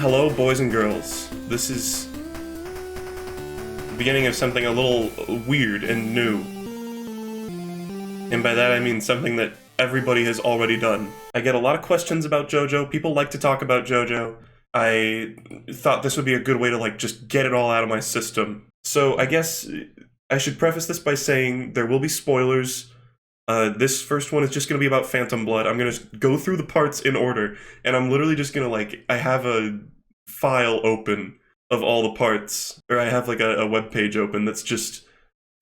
Hello, boys and girls. This is the beginning of something a little weird and new. And by that I mean something that everybody has already done. I get a lot of questions about Jojo. People like to talk about Jojo. I thought this would be a good way to, like, just get it all out of my system. So I guess I should preface this by saying there will be spoilers. This first one is just going to be about Phantom Blood. I'm going to go through the parts in order, and I'm literally just going to, like, I have a file open of all the parts, or I have, like, a web page open that's just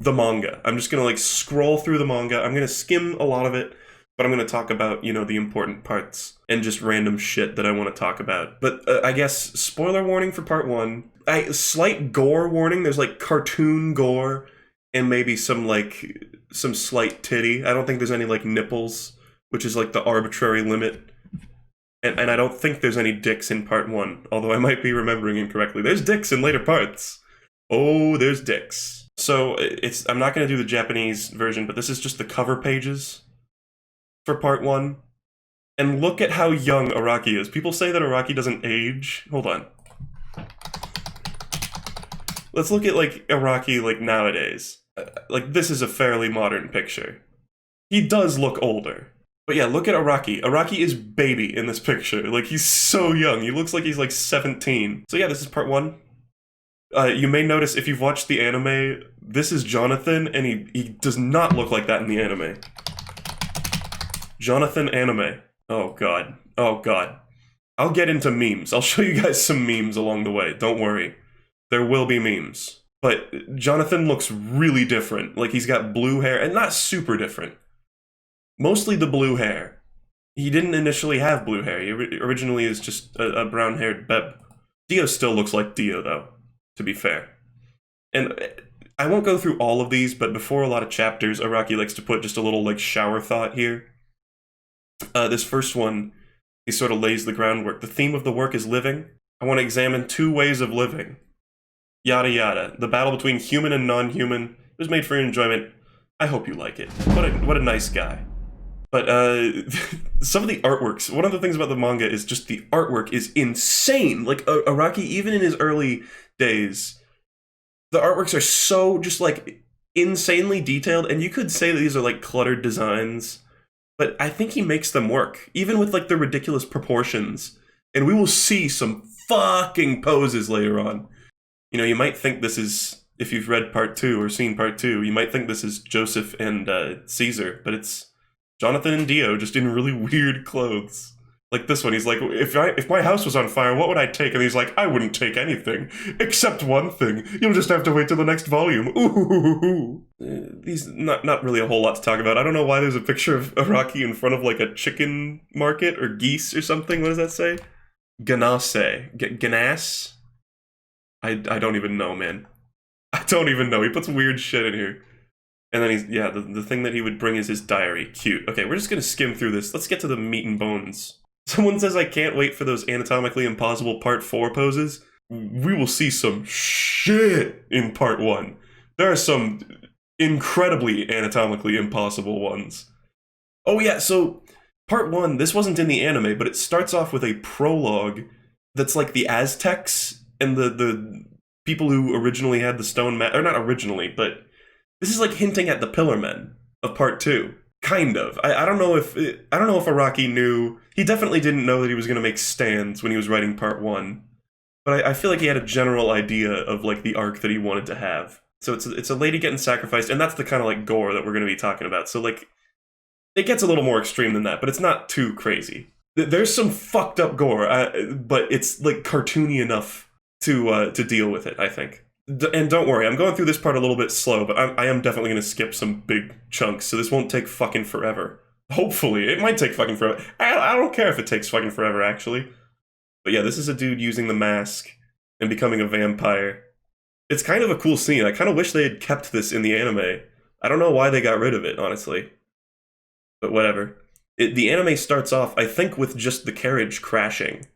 the manga. I'm just going to, like, scroll through the manga. I'm going to skim a lot of it, but I'm going to talk about, you know, the important parts and just random shit that I want to talk about. But I guess spoiler warning for part one. Slight gore warning. There's, like, cartoon gore and maybe some slight titty. I don't think there's any, like, nipples, which is, like, the arbitrary limit. And I don't think there's any dicks in part one, although I might be remembering incorrectly. There's dicks in later parts. Oh, there's dicks. So I'm not going to do the Japanese version, but this is just the cover pages for part one. And look at how young Araki is. People say that Araki doesn't age. Hold on. Let's look at, like, Araki, like, nowadays. Like, this is a fairly modern picture. He does look older. But yeah, look at Araki. Araki is baby in this picture. Like, he's so young. He looks like he's, like, 17. So yeah, this is part one. You may notice, if you've watched the anime, this is Jonathan, and he does not look like that in the anime. Jonathan anime. Oh god. Oh god. I'll get into memes. I'll show you guys some memes along the way. Don't worry. There will be memes. But Jonathan looks really different. Like, he's got blue hair, and not super different. Mostly the blue hair. He didn't initially have blue hair. He originally is just a brown-haired beb. Dio still looks like Dio, though, to be fair. And I won't go through all of these, but before a lot of chapters, Araki likes to put just a little, like, shower thought here. This first one, he sort of lays the groundwork. The theme of the work is living. I want to examine two ways of living. Yada yada. The battle between human and non-human was made for your enjoyment. I hope you like it. What a nice guy. But some of the artworks, one of the things about the manga is just the artwork is insane. Like, Araki, even in his early days, the artworks are so just, like, insanely detailed, and you could say that these are, like, cluttered designs, but I think he makes them work, even with, like, the ridiculous proportions. And we will see some fucking poses later on. You know, you might think this is, if you've read part two or seen part two, you might think this is Joseph and Caesar, but it's Jonathan and Dio just in really weird clothes. Like this one, he's like, if my house was on fire, what would I take? And he's like, I wouldn't take anything, except one thing. You'll just have to wait till the next volume. Ooh. These, not really a whole lot to talk about. I don't know why there's a picture of Araki in front of, like, a chicken market or geese or something. What does that say? Ganase. Ganas? I don't even know, man. I don't even know. He puts weird shit in here. And then he's, yeah, the thing that he would bring is his diary. Cute. Okay, we're just gonna skim through this. Let's get to the meat and bones. Someone says I can't wait for those anatomically impossible part 4 poses. We will see some shit in part 1. There are some incredibly anatomically impossible ones. Oh yeah, so part 1, this wasn't in the anime, but it starts off with a prologue that's like the Aztecs and the people who originally had the stone or not originally, but this is like hinting at the Pillar Men of part 2. Kind of. I don't know if Araki knew. He definitely didn't know that he was going to make stands when he was writing part 1. But I feel like he had a general idea of, like, the arc that he wanted to have. So it's a lady getting sacrificed, and that's the kind of, like, gore that we're going to be talking about. So, like, it gets a little more extreme than that, but it's not too crazy. There's some fucked up gore, but it's, like, cartoony enough to deal with it, I think. And don't worry, I'm going through this part a little bit slow, but I am definitely going to skip some big chunks, so this won't take fucking forever. Hopefully. It might take fucking forever. I don't care if it takes fucking forever, actually. But yeah, this is a dude using the mask and becoming a vampire. It's kind of a cool scene. I kind of wish they had kept this in the anime. I don't know why they got rid of it, honestly. But whatever. The anime starts off, I think, with just the carriage crashing.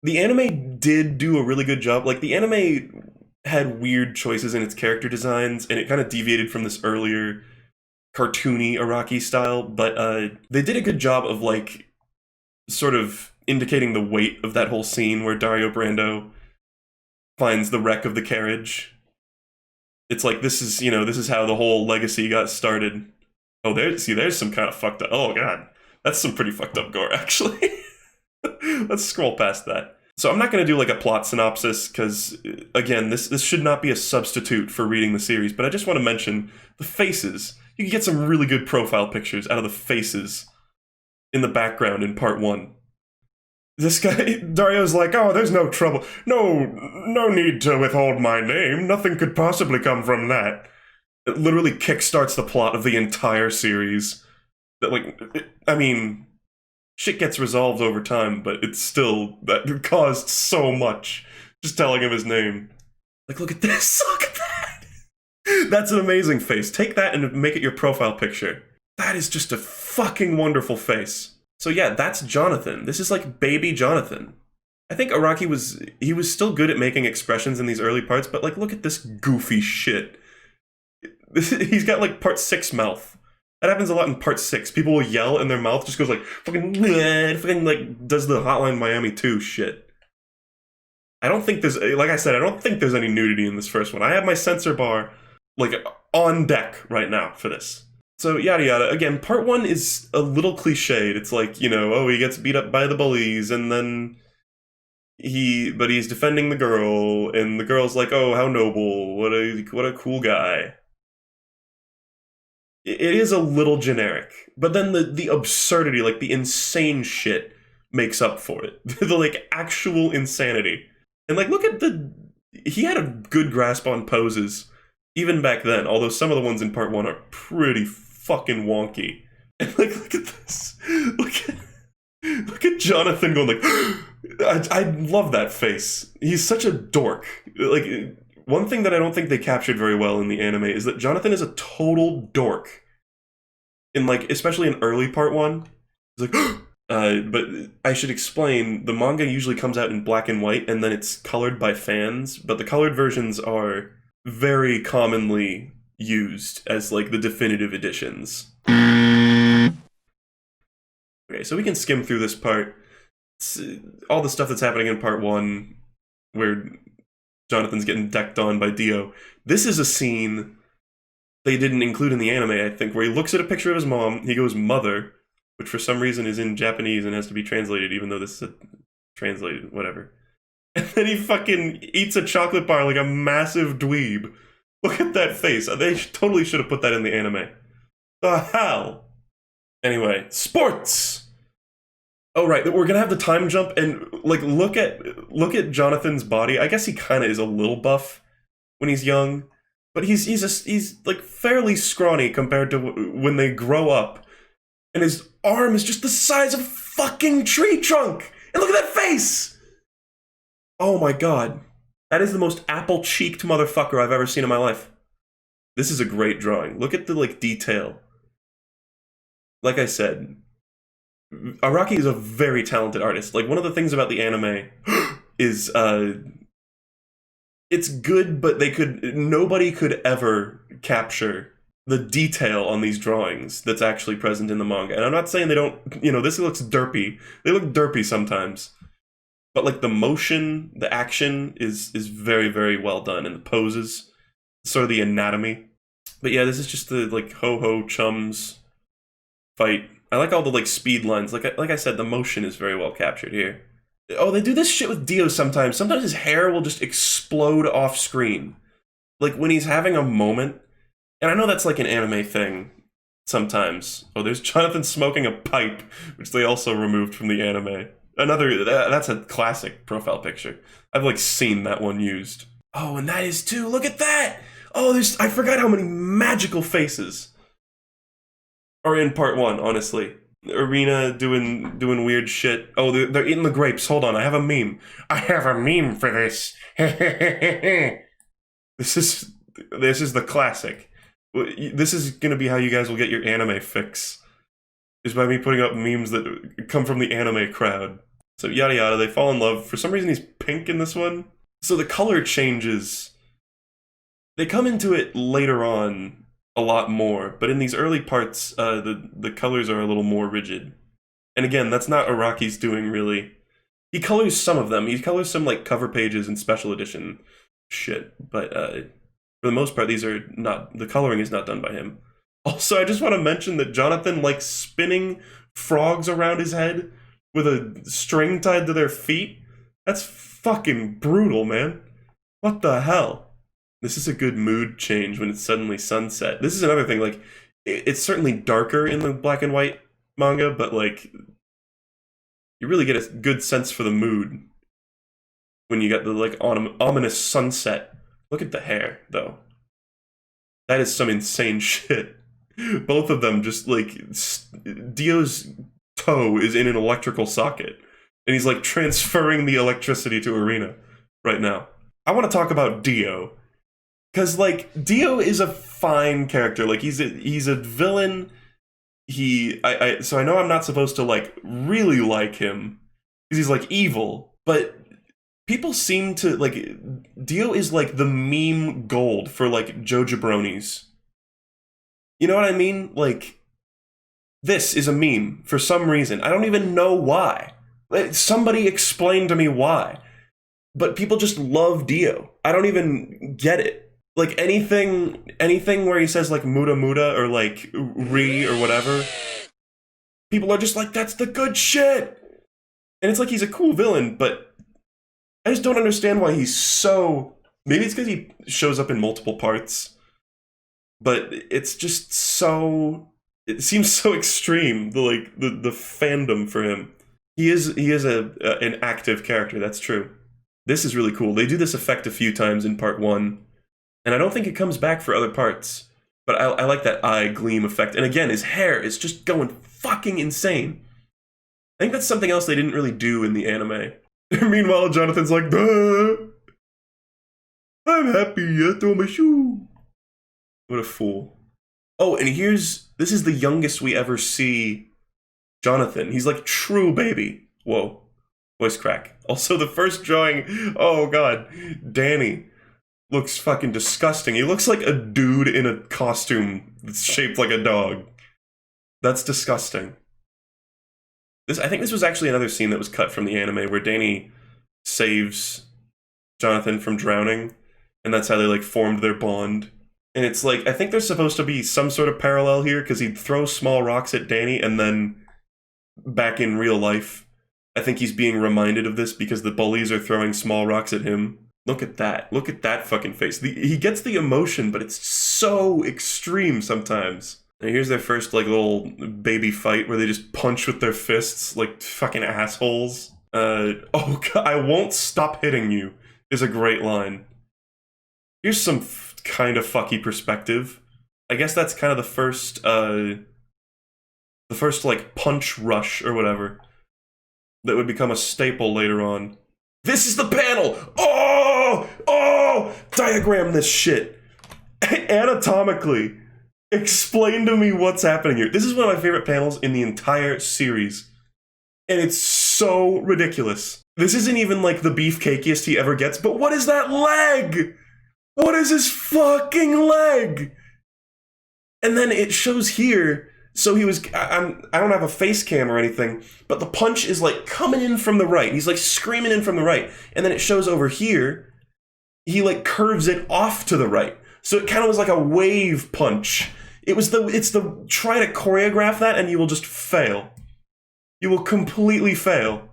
The anime did do a really good job. Like, the anime had weird choices in its character designs, and it kind of deviated from this earlier cartoony Araki style, but they did a good job of, like, sort of indicating the weight of that whole scene where Dario Brando finds the wreck of the carriage. It's like, this is how the whole legacy got started. Oh, there's some kind of fucked up. Oh god, that's some pretty fucked up gore, actually. Let's scroll past that. So I'm not going to do like a plot synopsis, because, again, this should not be a substitute for reading the series, but I just want to mention the faces. You can get some really good profile pictures out of the faces in the background in part 1. This guy, Dario's like, oh, there's no trouble. No need to withhold my name. Nothing could possibly come from that. It literally kickstarts the plot of the entire series. I mean, shit gets resolved over time, but it's still, that caused so much. Just telling him his name. Like, look at this, look at that! That's an amazing face. Take that and make it your profile picture. That is just a fucking wonderful face. So yeah, that's Jonathan. This is like baby Jonathan. I think Araki was still good at making expressions in these early parts, but like, look at this goofy shit. He's got like part 6 mouth. That happens a lot in part 6. People will yell and their mouth just goes like, fucking like, does the Hotline Miami 2 shit. I don't think there's, like I said, I don't think there's any nudity in this first one. I have my censor bar, like, on deck right now for this. So, yada yada. Again, part 1 is a little cliched. It's like, oh, he gets beat up by the bullies, and then but he's defending the girl, and the girl's like, oh, how noble, what a cool guy. It is a little generic, but then the absurdity, like the insane shit, makes up for it. The, like, actual insanity. And, like, look at he had a good grasp on poses, even back then, although some of the ones in part 1 are pretty fucking wonky. And, like, look at this. Look at Jonathan going like, I love that face. He's such a dork. Like, one thing that I don't think they captured very well in the anime is that Jonathan is a total dork. In, like, especially in early part 1. He's like, but I should explain, the manga usually comes out in black and white, and then it's colored by fans, but the colored versions are very commonly used as, like, the definitive editions. Okay, so we can skim through this part. It's all the stuff that's happening in part 1, where Jonathan's getting decked on by Dio. This is a scene they didn't include in the anime, I think, where he looks at a picture of his mom, he goes, mother, which for some reason is in Japanese and has to be translated, even though this is translated, whatever. And then he fucking eats a chocolate bar like a massive dweeb. Look at that face. They totally should have put that in the anime. The hell? Anyway, sports! Oh, right, we're gonna have the time jump, and, like, look at Jonathan's body. I guess he kind of is a little buff when he's young, but he's like, fairly scrawny compared to when they grow up. And his arm is just the size of a fucking tree trunk! And look at that face! Oh my god. That is the most apple-cheeked motherfucker I've ever seen in my life. This is a great drawing. Look at the, like, detail. Like I said, Araki is a very talented artist. Like, one of the things about the anime is, it's good, but nobody could ever capture the detail on these drawings that's actually present in the manga. And I'm not saying they don't, this looks derpy. They look derpy sometimes. But, like, the motion, the action is very, very well done. And the poses, sort of the anatomy. But yeah, this is just the, like, ho-ho chums fight. I like all the, like, speed lines. Like I said, the motion is very well captured here. Oh, they do this shit with Dio sometimes. Sometimes his hair will just explode off screen. Like, when he's having a moment. And I know that's, like, an anime thing sometimes. Oh, there's Jonathan smoking a pipe, which they also removed from the anime. That's a classic profile picture. I've, like, seen that one used. Oh, and that is too. Look at that! Oh, I forgot how many magical faces are in part 1, honestly. Arena doing weird shit. Oh, they're eating the grapes. Hold on, I have a meme. I have a meme for this. This is the classic. This is gonna be how you guys will get your anime fix. Is by me putting up memes that come from the anime crowd. So yada yada, they fall in love. For some reason he's pink in this one. So the color changes. They come into it later on a lot more, but in these early parts, the colors are a little more rigid. And again, that's not Araki's doing, really. He colors some of them. He colors some like cover pages and special edition shit. But for the most part, these are not. The coloring is not done by him. Also, I just want to mention that Jonathan likes spinning frogs around his head with a string tied to their feet. That's fucking brutal, man. What the hell? This is a good mood change when it's suddenly sunset. This is another thing, like, it's certainly darker in the black and white manga, but, like, you really get a good sense for the mood when you get the, like, ominous sunset. Look at the hair, though. That is some insane shit. Both of them just, like, Dio's toe is in an electrical socket, and he's, like, transferring the electricity to Arena right now. I want to talk about Dio. Because, like, Dio is a fine character. Like, he's a villain. So I know I'm not supposed to, like, really like him. Because he's, like, evil. But people seem to, like, Dio is, like, the meme gold for, like, JoJo-bronies. You know what I mean? Like, this is a meme for some reason. I don't even know why. Somebody explain to me why. But people just love Dio. I don't even get it. Like, anything where he says, like, muda muda or, like, re or whatever, people are just like, that's the good shit! And it's like he's a cool villain, but I just don't understand why he's so... Maybe it's because he shows up in multiple parts, but it's just so... It seems so extreme, the fandom for him. He is an active character, that's true. This is really cool. They do this effect a few times in part 1, and I don't think it comes back for other parts. But I like that eye gleam effect. And again, his hair is just going fucking insane. I think that's something else they didn't really do in the anime. Meanwhile, Jonathan's like, duh! I'm happy, I throw my shoe. What a fool. Oh, and this is the youngest we ever see Jonathan. He's like true baby. Whoa. Voice crack. Also, the first drawing, oh god, Danny looks fucking disgusting. He looks like a dude in a costume that's shaped like a dog. That's disgusting. I think this was actually another scene that was cut from the anime where Danny saves Jonathan from drowning, and that's how they, like, formed their bond. And it's like, I think there's supposed to be some sort of parallel here, because he'd throw small rocks at Danny, and then back in real life, I think he's being reminded of this because the bullies are throwing small rocks at him. Look at that. Look at that fucking face. He gets the emotion, but it's so extreme sometimes. And here's their first, like, little baby fight where they just punch with their fists like fucking assholes. Oh god, I won't stop hitting you is a great line. Here's some kind of fucky perspective. I guess that's kind of the first, like, punch rush or whatever that would become a staple later on. This is the panel! Oh! Diagram this shit! Anatomically, explain to me what's happening here. This is one of my favorite panels in the entire series. And it's so ridiculous. This isn't even, like, the beefcakiest he ever gets, but what is that leg? What is his fucking leg? And then it shows here, so he was, I don't have a face cam or anything, but the punch is, like, coming in from the right. He's, like, screaming in from the right. And then it shows over here, he, like, curves it off to the right. So it kind of was like a wave punch. It's the try to choreograph that and you will just fail. You will completely fail.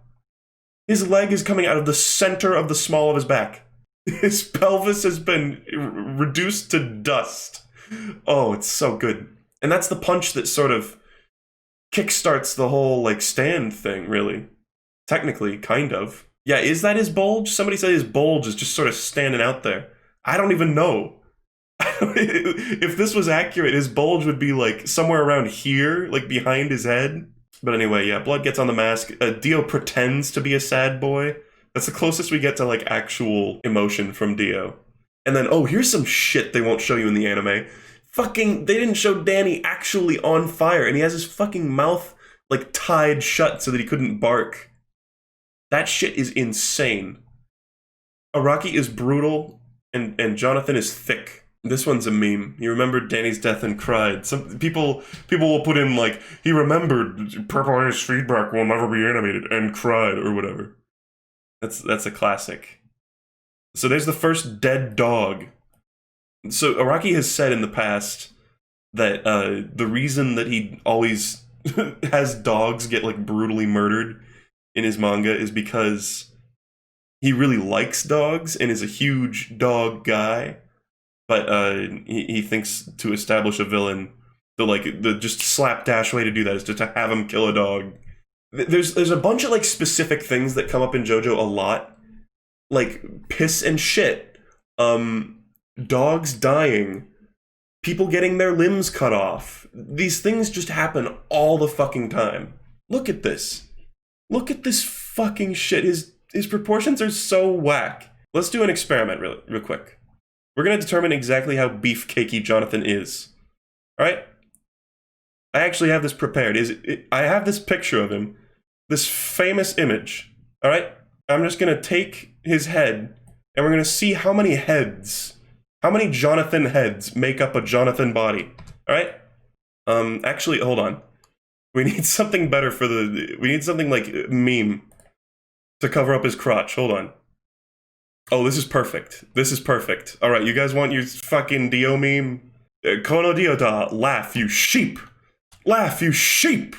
His leg is coming out of the center of the small of his back. His pelvis has been reduced to dust. Oh, it's so good. And that's the punch that sort of kickstarts the whole, like, stand thing, really. Technically, kind of. Yeah, is that his bulge? Somebody said his bulge is just sort of standing out there. I don't even know. If this was accurate, his bulge would be, like, somewhere around here, like, behind his head. But anyway, yeah, Blood gets on the mask. Dio pretends to be a sad boy. That's the closest we get to, like, actual emotion from Dio. And then, oh, here's some shit they won't show you in the anime. Fucking, they didn't show Danny actually on fire, and he has his fucking mouth, like, tied shut so that he couldn't bark. That shit is insane. Araki is brutal, and Jonathan is thick. This one's a meme. He remembered Danny's death and cried. Some people will put in, like, he remembered Purple Ice feedback will never be animated and cried or whatever. That's a classic. So there's the first dead dog. So Araki has said in the past that the reason that he always has dogs get like brutally murdered in his manga is because he really likes dogs and is a huge dog guy. But he thinks to establish a villain, the just slapdash way to do that is just to have him kill a dog. There's a bunch of like specific things that come up in JoJo a lot, like piss and shit, dogs dying, people getting their limbs cut off. These things just happen all the fucking time. Look at this. Look at this fucking shit. His proportions are so whack. Let's do an experiment real quick. We're going to determine exactly how beefcakey Jonathan is. Alright? I actually have this prepared. I have this picture of him. This famous image. Alright? I'm just going to take his head, and we're going to see how many heads, how many Jonathan heads make up a Jonathan body. Alright? Actually, hold on. We need something better for we need something like meme to cover up his crotch. Hold on. Oh, this is perfect. This is perfect. Alright, you guys want your fucking Dio meme? Kono Dio da, laugh, you sheep! Laugh, you sheep!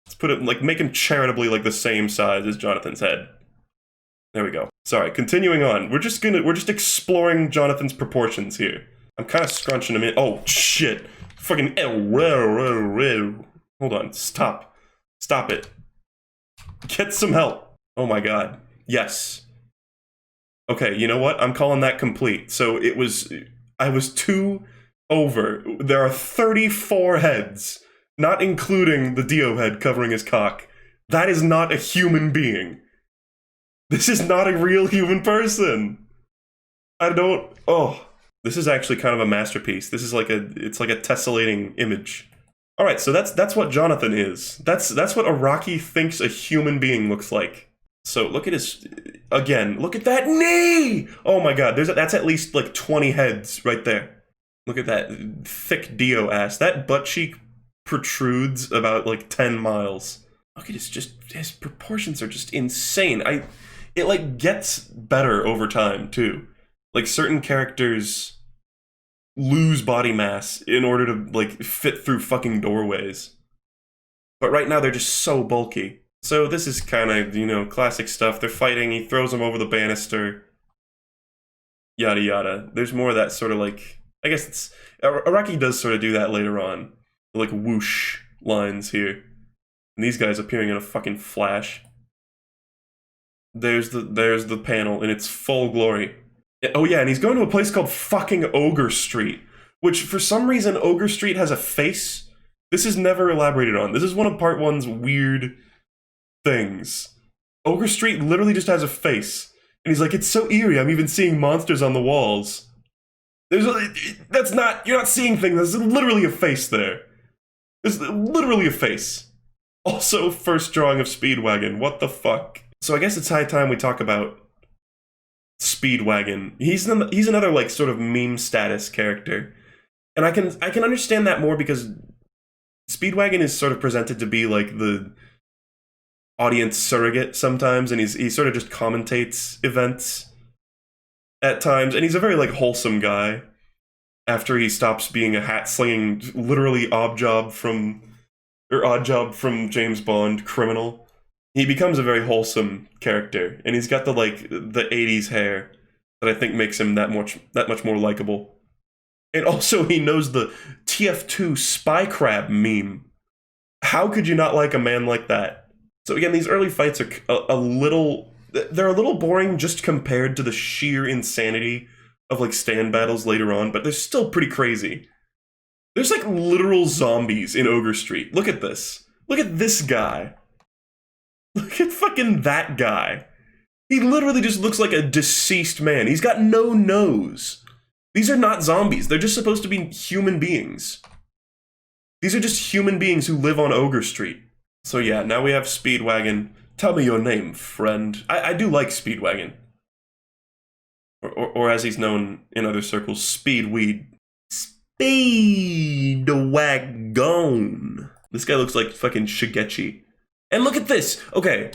Let's put it, like, make him charitably, like, the same size as Jonathan's head. There we go. Sorry, continuing on. We're just exploring Jonathan's proportions here. I'm kind of scrunching him in. Oh, shit! Fucking. Hold on, stop. Stop it. Get some help. Oh my god. Yes. Okay, you know what? I'm calling that complete. So I was 2 over. There are 34 heads, not including the Dio head covering his cock. That is not a human being. This is not a real human person. This is actually kind of a masterpiece. This is it's like a tessellating image. Alright, so that's what Jonathan is. That's what Araki thinks a human being looks like. So look at again, look at that knee! Oh my god, that's at least like 20 heads right there. Look at that thick Dio ass. That butt cheek protrudes about like 10 miles. Look at his proportions are just insane. It like gets better over time too. Like certain characters lose body mass in order to like fit through fucking doorways. But right now they're just so bulky. So this is kind of, classic stuff. They're fighting, he throws him over the banister. Yada yada. There's more of that sort of like, I guess Araki does sort of do that later on. Like whoosh lines here. And these guys appearing in a fucking flash. There's the panel in its full glory. Oh yeah, and he's going to a place called fucking Ogre Street. Which, for some reason, Ogre Street has a face. This is never elaborated on. This is one of Part 1's weird things. Ogre Street literally just has a face. And he's like, it's so eerie, I'm even seeing monsters on the walls. You're not seeing things, there's literally a face there. There's literally a face. Also, first drawing of Speedwagon, what the fuck? So I guess it's high time we talk about Speedwagon. He's another, like, sort of meme status character. And I can understand that more because Speedwagon is sort of presented to be, like, the audience surrogate sometimes, and he sort of just commentates events at times, and he's a very like wholesome guy after he stops being a hat-slinging, literally odd job from James Bond criminal. He becomes a very wholesome character, and he's got the 80s hair that I think makes him that much more likable. And also he knows the TF2 spy crab meme. How could you not like a man like that? So again, these early fights are a little boring just compared to the sheer insanity of like stand battles later on, but they're still pretty crazy. There's like literal zombies in Ogre Street. Look at this. Look at this guy. Look at fucking that guy. He literally just looks like a deceased man. He's got no nose. These are not zombies. They're just supposed to be human beings. These are just human beings who live on Ogre Street. So yeah, now we have Speedwagon. Tell me your name, friend. I do like Speedwagon. Or as he's known in other circles, Speedweed. Speedwagon. This guy looks like fucking Shigechi. And look at this. Okay,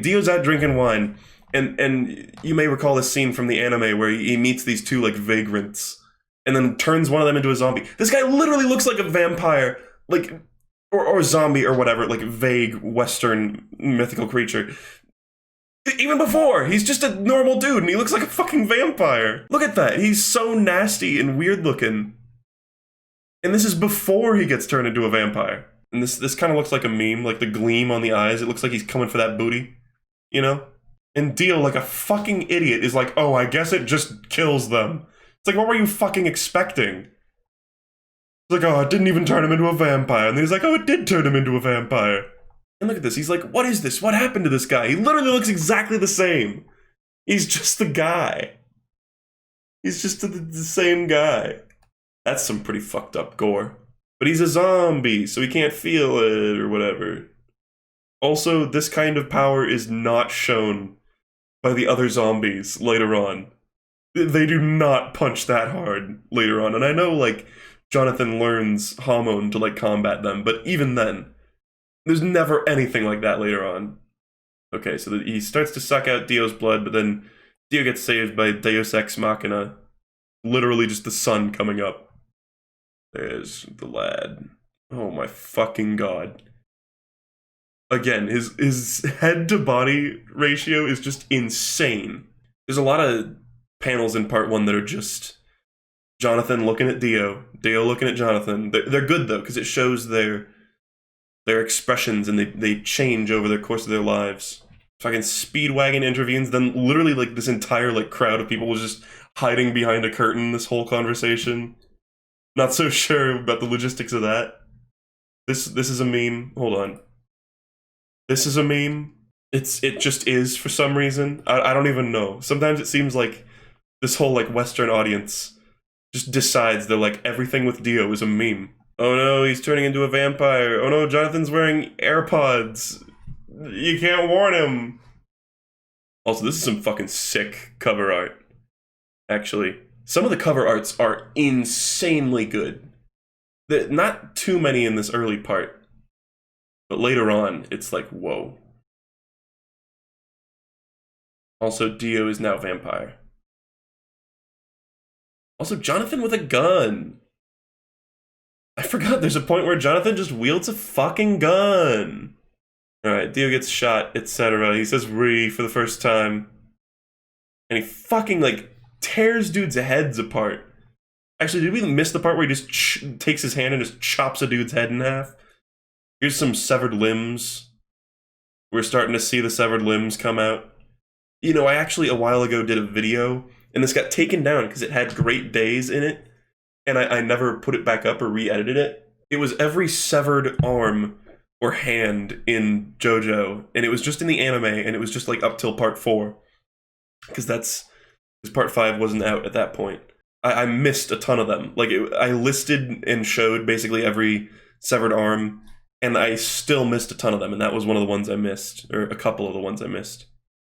Dio's out drinking wine, and you may recall this scene from the anime where he meets these two like vagrants, and then turns one of them into a zombie. This guy literally looks like a vampire, like or zombie or whatever, like vague Western mythical creature. Even before, he's just a normal dude, and he looks like a fucking vampire. Look at that. He's so nasty and weird looking. And this is before he gets turned into a vampire. And this kind of looks like a meme, like the gleam on the eyes. It looks like he's coming for that booty, you know? And Dio, like a fucking idiot, is like, oh, I guess it just kills them. It's like, what were you fucking expecting? It's like, oh, it didn't even turn him into a vampire. And then he's like, oh, it did turn him into a vampire. And look at this. He's like, what is this? What happened to this guy? He literally looks exactly the same. He's just the guy. He's just the same guy. That's some pretty fucked up gore. But he's a zombie, so he can't feel it or whatever. Also, this kind of power is not shown by the other zombies later on. They do not punch that hard later on. And I know, like, Jonathan learns Hamon to, like, combat them, but even then, there's never anything like that later on. Okay, so he starts to suck out Dio's blood, but then Dio gets saved by Deus Ex Machina. Literally just the sun coming up. There's the lad. Oh my fucking god. Again, his head-to-body ratio is just insane. There's a lot of panels in part 1 that are just Jonathan looking at Dio looking at Jonathan. They're good, though, because it shows their expressions, and they change over the course of their lives. Fucking Speedwagon intervenes, then literally like this entire like crowd of people was just hiding behind a curtain this whole conversation. Not so sure about the logistics of that. This is a meme. Hold on. This is a meme. It just is for some reason. I don't even know. Sometimes it seems like this whole like Western audience just decides they're like everything with Dio is a meme. Oh no, he's turning into a vampire. Oh no, Jonathan's wearing AirPods. You can't warn him. Also, this is some fucking sick cover art. Actually, some of the cover arts are insanely good. Not too many in this early part, but later on, it's like, whoa. Also, Dio is now vampire. Also, Jonathan with a gun. I forgot there's a point where Jonathan just wields a fucking gun. Alright, Dio gets shot, etc. He says "re" for the first time. And he fucking, like, tears dudes' heads apart. Actually, did we miss the part where he just takes his hand and just chops a dude's head in half? Here's some severed limbs. We're starting to see the severed limbs come out. You know, I actually, a while ago, did a video, and this got taken down because it had Great Days in it. And I never put it back up or re-edited it. It was every severed arm or hand in Jojo, and it was just in the anime, and it was just like up till part 4. Because part 5 wasn't out at that point. I missed a ton of them. Like, I listed and showed basically every severed arm, and I still missed a ton of them, and that was one of the ones I missed, or a couple of the ones I missed.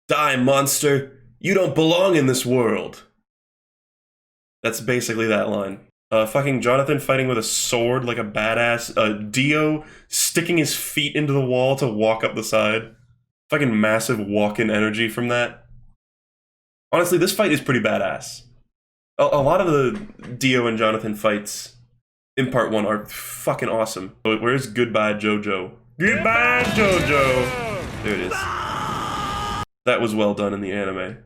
Die, monster! You don't belong in this world! That's basically that line. Fucking Jonathan fighting with a sword like a badass. Dio sticking his feet into the wall to walk up the side. Fucking massive walk-in energy from that. Honestly, this fight is pretty badass. A lot of the Dio and Jonathan fights in part 1 are fucking awesome. Where's Goodbye Jojo? Goodbye Jojo! There it is. That was well done in the anime.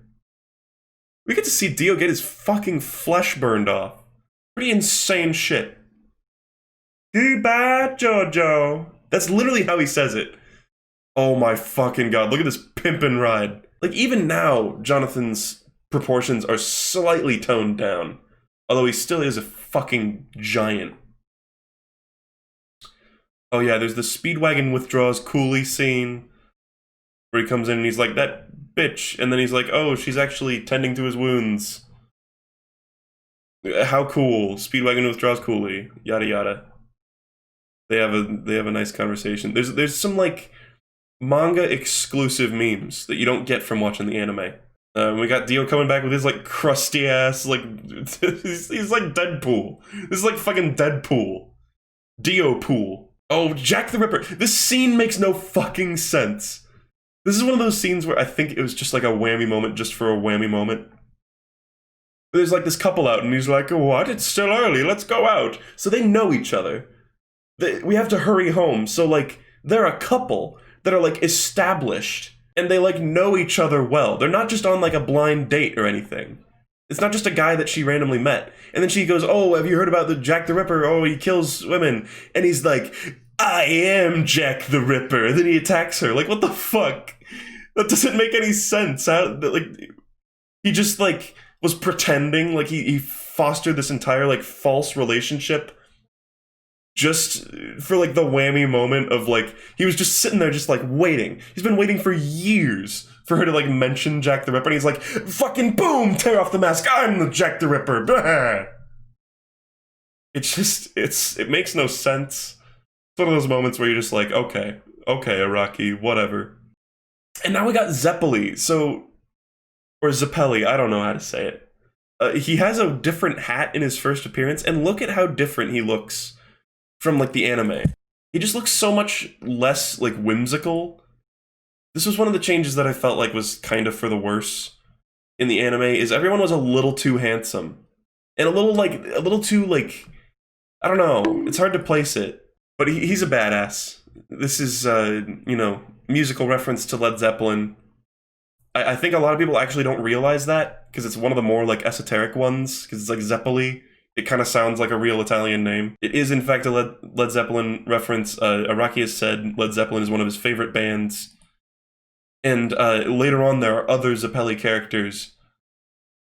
We get to see Dio get his fucking flesh burned off. Pretty insane shit. Goodbye, Jojo. That's literally how he says it. Oh my fucking god, look at this pimpin' ride. Like, even now, Jonathan's proportions are slightly toned down. Although he still is a fucking giant. Oh yeah, there's the Speedwagon withdraws Cooley scene. Where he comes in and he's like, that bitch. And then he's like, oh, she's actually tending to his wounds. How cool. Speedwagon withdraws Cooley. Yada yada. They have a nice conversation. There's some like manga exclusive memes that you don't get from watching the anime. We got Dio coming back with his like crusty ass like he's like Deadpool. This is like fucking Deadpool. Dio pool. Oh, Jack the Ripper. This scene makes no fucking sense. This is one of those scenes where I think it was just like a whammy moment just for a whammy moment. There's like this couple out and he's like, what? It's still early, let's go out. So they know each other. We have to hurry home. So like, they're a couple that are like established and they like know each other well. They're not just on like a blind date or anything. It's not just a guy that she randomly met. And then she goes, oh, have you heard about the Jack the Ripper? Oh, he kills women. And he's like, I am Jack the Ripper. And then he attacks her. Like, what the fuck? That doesn't make any sense. He just, like, was pretending. Like, he fostered this entire, like, false relationship just for, like, the whammy moment of, like, he was just sitting there just, like, waiting. He's been waiting for years for her to, like, mention Jack the Ripper, and he's like, fucking boom, tear off the mask, I'm the Jack the Ripper, blah. It makes no sense. It's one of those moments where you're just like, okay, Araki, whatever. And now we got Zeppeli, or Zeppeli, I don't know how to say it. He has a different hat in his first appearance, and look at how different he looks from, like, the anime. He just looks so much less, like, whimsical. This was one of the changes that I felt like was kind of for the worse in the anime, is everyone was a little too handsome. And a little too, like, I don't know, it's hard to place it. But he's a badass. This is, musical reference to Led Zeppelin. I think a lot of people actually don't realize that, because it's one of the more, like, esoteric ones, because it's like Zeppeli. It kind of sounds like a real Italian name. It is, in fact, a Led Zeppelin reference. Araki has said Led Zeppelin is one of his favorite bands. And later on, there are other Zeppeli characters,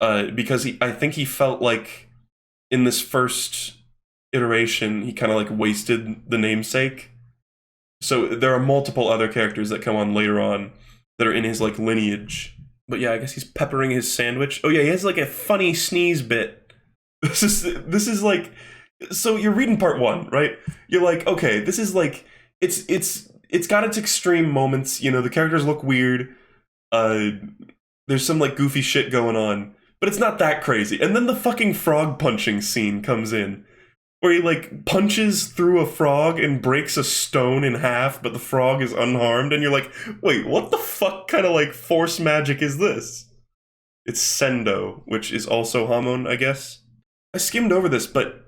because I think he felt like in this first iteration, he kind of like wasted the namesake. So there are multiple other characters that come on later on that are in his like lineage. But yeah, I guess he's peppering his sandwich. Oh yeah, he has like a funny sneeze bit. This is like, so you're reading part one, right? You're like, okay, this is like, it's got its extreme moments, you know, the characters look weird, there's some like goofy shit going on, but it's not that crazy. And then the fucking frog punching scene comes in, where he like punches through a frog and breaks a stone in half, but the frog is unharmed, and you're like, wait, what the fuck kind of like force magic is this? It's Sendo, which is also Hamon, I guess. I skimmed over this, but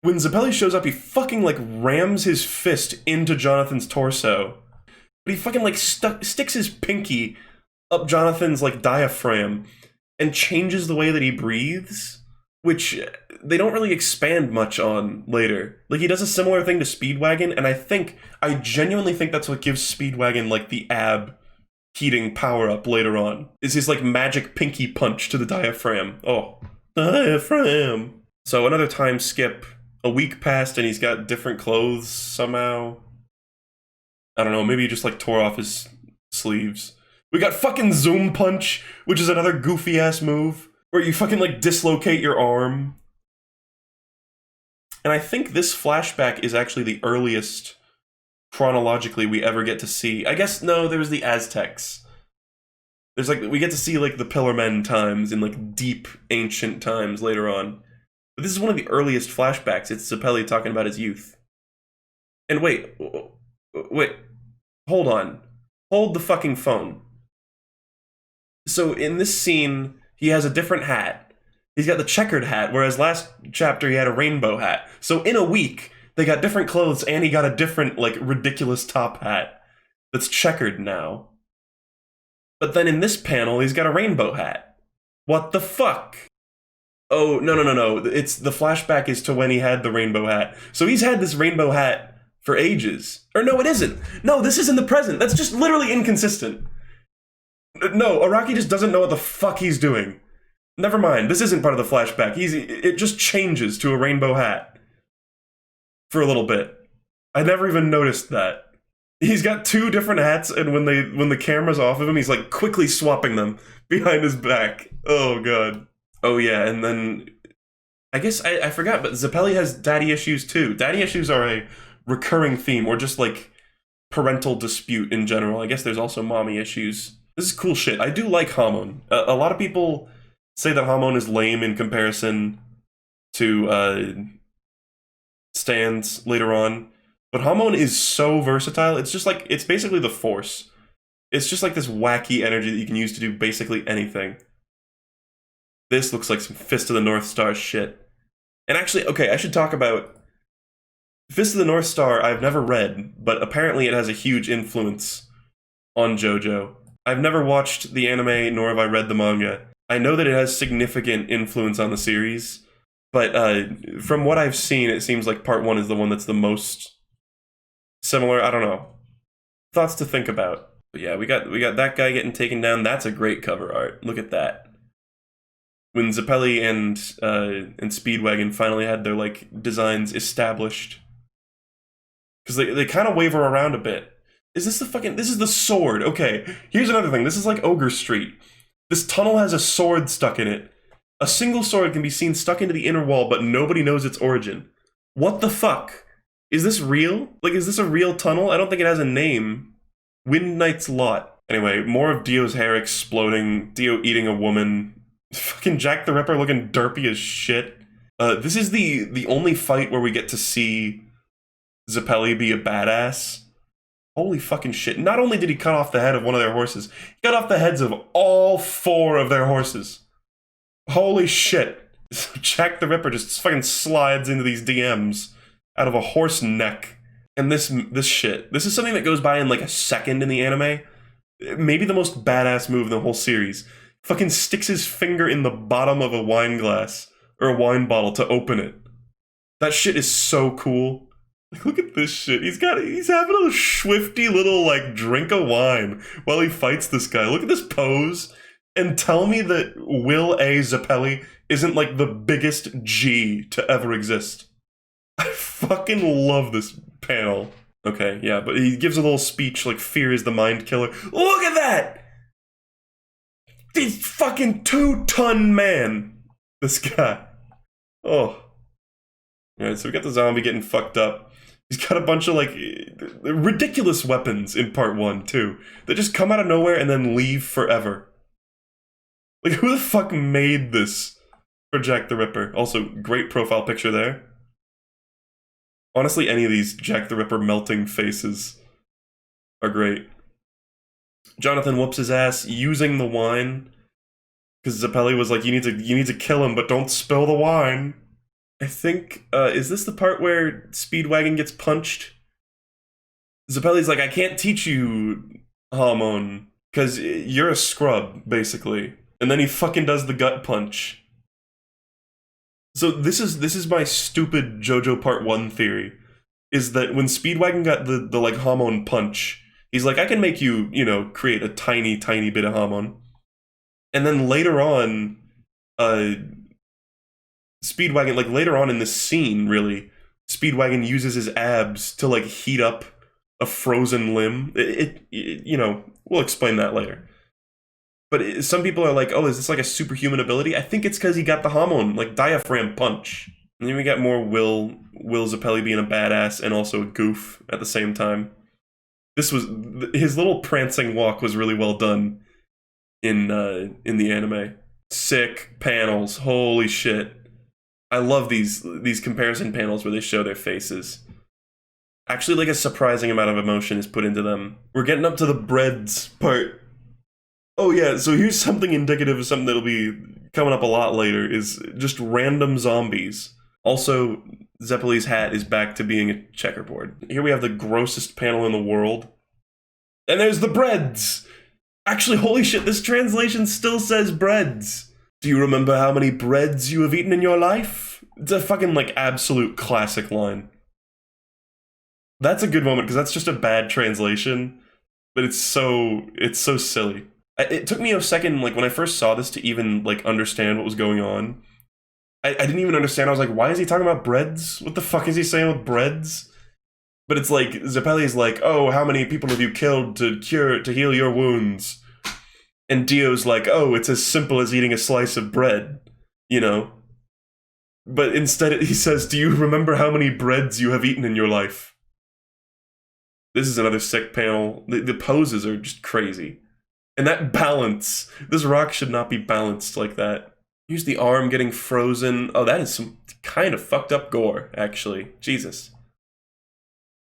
when Zeppeli shows up, he fucking, like, rams his fist into Jonathan's torso. But he fucking, like, sticks his pinky up Jonathan's, like, diaphragm and changes the way that he breathes, which they don't really expand much on later. Like, he does a similar thing to Speedwagon, and I genuinely think that's what gives Speedwagon, like, the ab heating power-up later on, is his, like, magic pinky punch to the diaphragm. Oh, diaphragm. So another time skip. A week passed and he's got different clothes somehow. I don't know, maybe he just like tore off his sleeves. We got fucking Zoom Punch, which is another goofy ass move, where you fucking like dislocate your arm. And I think this flashback is actually the earliest chronologically we ever get to see. I guess, no, there was the Aztecs. There's like, we get to see like the Pillar Men times in like deep ancient times later on. But this is one of the earliest flashbacks. It's Zeppeli talking about his youth. And wait, hold on. Hold the fucking phone. So in this scene, he has a different hat. He's got the checkered hat, whereas last chapter he had a rainbow hat. So in a week, they got different clothes and he got a different, like, ridiculous top hat that's checkered now. But then in this panel, he's got a rainbow hat. What the fuck? Oh, no. It's the flashback is to when he had the rainbow hat. So he's had this rainbow hat for ages. Or no, it isn't. No, this is in the present. That's just literally inconsistent. No, Araki just doesn't know what the fuck he's doing. Never mind, this isn't part of the flashback. It just changes to a rainbow hat. For a little bit. I never even noticed that. He's got two different hats, and when the camera's off of him, he's like quickly swapping them behind his back. Oh god. Oh yeah, and then I guess I forgot, but Zeppeli has daddy issues too. Daddy issues are a recurring theme, or just like parental dispute in general. I guess there's also mommy issues. This is cool shit. I do like Hamon. A lot of people say that Hamon is lame in comparison to Stans later on, But Hamon is so versatile. It's just like, it's basically the Force. It's just like this wacky energy that you can use to do basically anything. This looks like some Fist of the North Star shit. And actually, okay, I should talk about Fist of the North Star. I've never read, but apparently it has a huge influence on JoJo. I've never watched the anime, nor have I read the manga. I know that it has significant influence on the series, but from what I've seen, it seems like part 1 is the one that's the most similar. I don't know. Thoughts to think about. But yeah, we got that guy getting taken down. That's a great cover art. Look at that. When Zeppeli and Speedwagon finally had their like designs established, because they kind of waver around a bit. Is this the fucking? This is the sword. Okay, here's another thing. This is like Ogre Street. This tunnel has a sword stuck in it. A single sword can be seen stuck into the inner wall, but nobody knows its origin. What the fuck? Is this real? Like, is this a real tunnel? I don't think it has a name. Wind Knight's Lot. Anyway, more of Dio's hair exploding. Dio eating a woman. Fucking Jack the Ripper looking derpy as shit. This is the only fight where we get to see Zeppeli be a badass. Holy fucking shit. Not only did he cut off the head of one of their horses, he cut off the heads of all 4 of their horses. Holy shit. Jack the Ripper just fucking slides into these DMs out of a horse neck. And this shit. This is something that goes by in like a second in the anime. Maybe the most badass move in the whole series. Fucking sticks his finger in the bottom of a wine glass or a wine bottle to open it. That shit is so cool. Like, look at this shit. He's having a swifty little like drink of wine while he fights this guy. Look at this pose. And tell me that Will A. Zeppeli isn't like the biggest G to ever exist. I fucking love this panel. Okay, yeah, but he gives a little speech like fear is the mind killer. Look at that! He's fucking 2-ton man. This guy. Oh. Alright, so we got the zombie getting fucked up. He's got a bunch of, like, ridiculous weapons in part 1, too. That just come out of nowhere and then leave forever. Like, who the fuck made this for Jack the Ripper? Also, great profile picture there. Honestly, any of these Jack the Ripper melting faces are great. Jonathan whoops his ass using the wine. Because Zeppeli was like, you need to kill him, but don't spill the wine. I think, is this the part where Speedwagon gets punched? Zeppeli's like, I can't teach you, Hamon, because you're a scrub, basically. And then he fucking does the gut punch. So this is my stupid JoJo Part 1 theory, is that when Speedwagon got the like, Hamon punch, he's like, I can make you, you know, create a tiny, tiny bit of Hamon. And then later on, Speedwagon, like later on in this scene, really, Speedwagon uses his abs to like heat up a frozen limb. It you know, we'll explain that later. But some people are like, oh, is this like a superhuman ability? I think it's because he got the Hamon, like diaphragm punch. And then we got more Will Zeppeli being a badass and also a goof at the same time. This was, his little prancing walk was really well done in the anime. Sick panels, holy shit. I love these comparison panels where they show their faces. Actually, like a surprising amount of emotion is put into them. We're getting up to the breads part. Oh yeah, so here's something indicative of something that'll be coming up a lot later, is just random zombies. Also, Zeppeli's hat is back to being a checkerboard. Here we have the grossest panel in the world. And there's the breads! Actually, holy shit, this translation still says breads. Do you remember how many breads you have eaten in your life? It's a fucking, like, absolute classic line. That's a good moment, because that's just a bad translation, but it's so silly. It took me a second, like, when I first saw this to even, like, understand what was going on. I didn't even understand. I was like, why is he talking about breads? What the fuck is he saying with breads? But it's like, Zeppeli's like, oh, how many people have you killed to heal your wounds? And Dio's like, oh, it's as simple as eating a slice of bread, you know? But instead he says, do you remember how many breads you have eaten in your life? This is another sick panel. The poses are just crazy. And that balance, this rock should not be balanced like that. Here's the arm getting frozen. Oh, that is some kind of fucked up gore, actually. Jesus.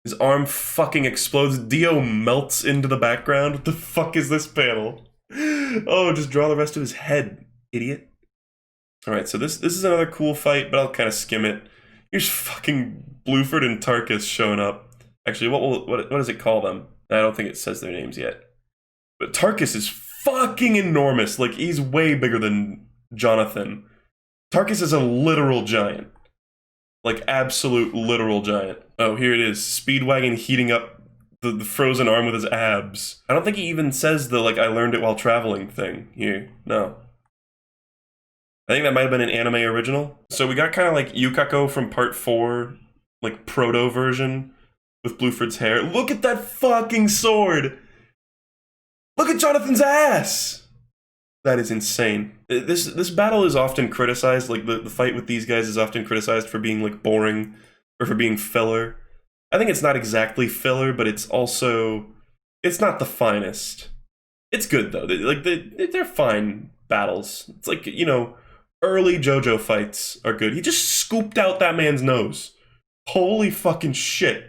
His arm fucking explodes. Dio melts into the background. What the fuck is this panel? Oh, just draw the rest of his head, idiot. Alright, so this is another cool fight, but I'll kind of skim it. Here's fucking Bluford and Tarkus showing up. Actually, what does it call them? I don't think it says their names yet. But Tarkus is fucking enormous. Like, he's way bigger than Jonathan. Tarkus is a literal giant. Like, absolute literal giant. Oh, here it is. Speedwagon heating up the frozen arm with his abs. I don't think he even says the, like, I learned it while traveling thing here. No. I think that might have been an anime original. So we got kind of like Yukako from part 4, like proto version with Bluford's hair. Look at that fucking sword! Look at Jonathan's ass! That is insane. This battle is often criticized, like the fight with these guys is often criticized for being like boring or for being filler. I think it's not exactly filler, but it's also, it's not the finest. It's good though. They're fine battles. It's like, you know, early Jojo fights are good. He just scooped out that man's nose. Holy fucking shit.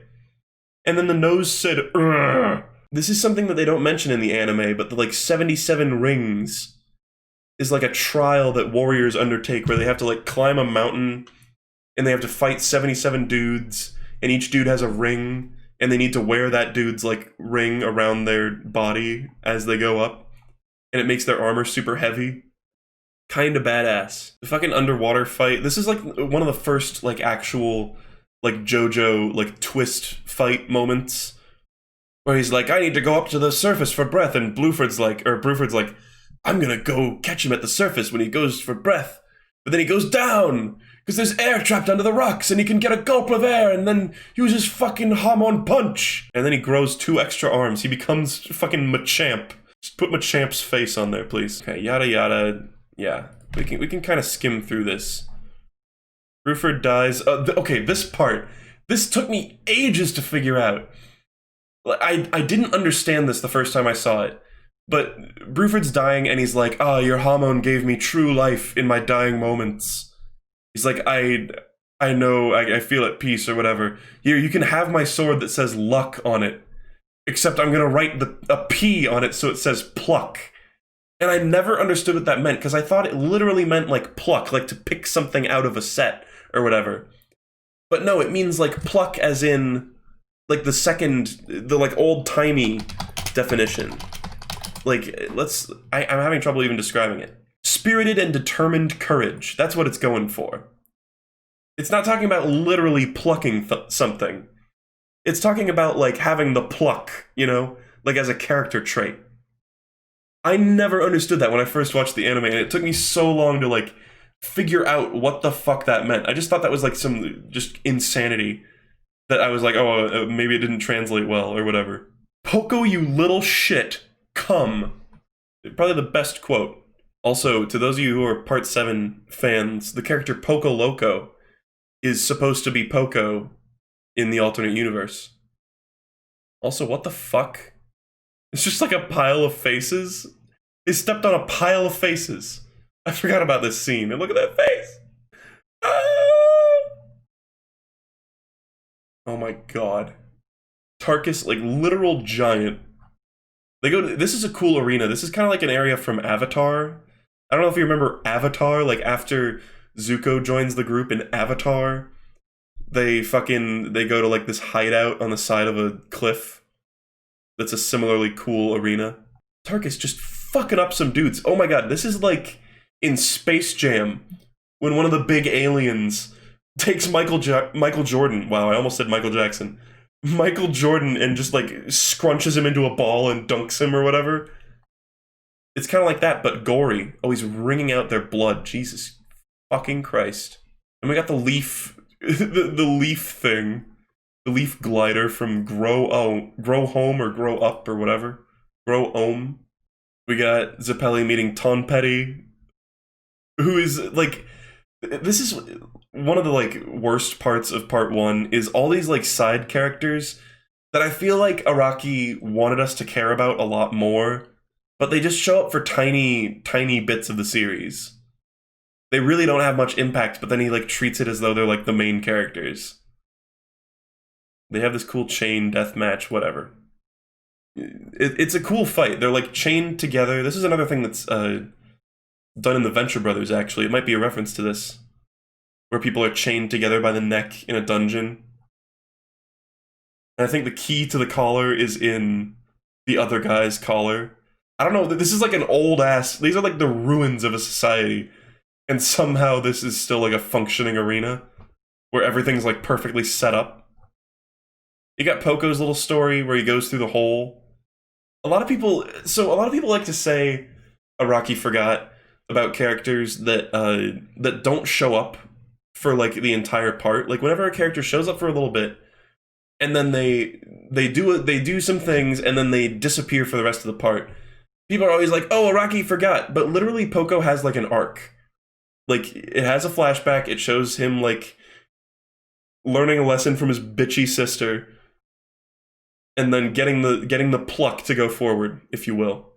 And then the nose said, "Urgh." This is something that they don't mention in the anime, but the like 77 rings is like a trial that warriors undertake where they have to like climb a mountain and they have to fight 77 dudes and each dude has a ring and they need to wear that dude's like ring around their body as they go up and it makes their armor super heavy. Kinda badass. The fucking underwater fight. This is like one of the first like actual like Jojo like twist fight moments where he's like, I need to go up to the surface for breath, and Bluford's like, I'm gonna go catch him at the surface when he goes for breath. But then he goes down because there's air trapped under the rocks and he can get a gulp of air and then use his fucking Hamon punch. And then he grows 2 extra arms. He becomes fucking Machamp. Just put Machamp's face on there, please. Okay, yada yada. Yeah, we can kind of skim through this. Bruford dies. Okay, this part. This took me ages to figure out. I didn't understand this the first time I saw it. But Bruford's dying and he's like, your Hamon gave me true life in my dying moments. He's like, I know, I feel at peace or whatever. Here, you can have my sword that says luck on it. Except I'm gonna write a P on it so it says pluck. And I never understood what that meant, because I thought it literally meant, like, pluck, like to pick something out of a set, or whatever. But no, it means, like, pluck as in, like, the, like, old-timey definition. Like, I'm having trouble even describing it. Spirited and determined courage. That's what it's going for. It's not talking about literally plucking something. It's talking about, like, having the pluck, you know? Like, as a character trait. I never understood that when I first watched the anime, and it took me so long to, like, figure out what the fuck that meant. I just thought that was, like, some just insanity that I was like, maybe it didn't translate well, or whatever. Poco, you little shit. Come. Probably the best quote. Also, to those of you who are Part 7 fans, the character Poco Loco is supposed to be Poco in the alternate universe. Also, what the fuck? It's just like a pile of faces. They stepped on a pile of faces. I forgot about this scene, and look at that face! Ah! Oh my god. Tarkus, like, literal giant. This is a cool arena. This is kind of like an area from Avatar. I don't know if you remember Avatar, like after Zuko joins the group in Avatar, they go to like this hideout on the side of a cliff. That's a similarly cool arena. Tarkus just fucking up some dudes. Oh my god, this is like in Space Jam, when one of the big aliens takes Michael Jordan. Wow, I almost said Michael Jackson. Michael Jordan and just like scrunches him into a ball and dunks him or whatever. It's kind of like that, but gory. Oh, he's wringing out their blood. Jesus fucking Christ. And we got the leaf, the leaf thing. The leaf glider from Grow Home or Grow Up or whatever. Grow Home. We got Zeppeli meeting Tonpetty, who is like, this is one of the like worst parts of part 1 is all these like side characters that I feel like Araki wanted us to care about a lot more, but they just show up for tiny bits of the series. They really don't have much impact, but then he like treats it as though they're like the main characters. They have this cool chain death match, whatever. It's a cool fight. They're like chained together. This is another thing that's done in the Venture Brothers, actually. It might be a reference to this, where people are chained together by the neck in a dungeon. And I think the key to the collar is in the other guy's collar. I don't know, this is like an old ass, these are like the ruins of a society, and somehow this is still like a functioning arena, where everything's like perfectly set up. You got Poco's little story where he goes through the hole. A lot of people like to say Araki forgot about characters that that don't show up for like the entire part. Like whenever a character shows up for a little bit, and then they do some things, and then they disappear for the rest of the part. People are always like, "Oh, Araki forgot," but literally, Poco has like an arc. Like it has a flashback. It shows him like learning a lesson from his bitchy sister, and then getting the pluck to go forward, if you will.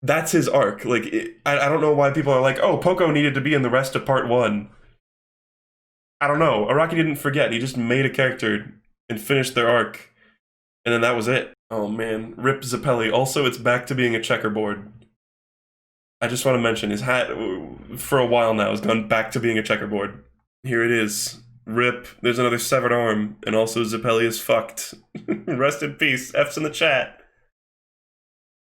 That's his arc. Like I don't know why people are like, "Oh, Poco needed to be in the rest of part 1." I don't know. Araki didn't forget. He just made a character and finished their arc, and then that was it. Oh man, rip Zeppeli. Also, it's back to being a checkerboard. I just want to mention, his hat, for a while now, has gone back to being a checkerboard. Here it is. Rip. There's another severed arm, and also Zeppeli is fucked. Rest in peace. F's in the chat.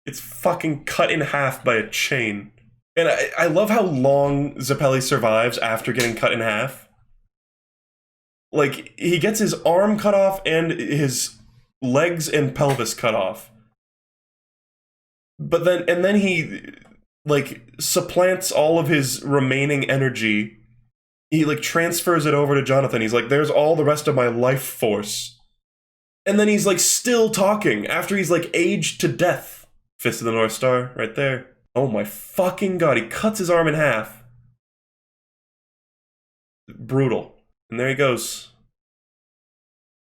It's fucking cut in half by a chain. And I love how long Zeppeli survives after getting cut in half. Like, he gets his arm cut off and his legs and pelvis cut off. But then he, like, supplants all of his remaining energy. He, like, transfers it over to Jonathan. He's like, there's all the rest of my life force. And then he's, like, still talking after he's, like, aged to death. Fist of the North Star, right there. Oh my fucking god, he cuts his arm in half. Brutal. And there he goes.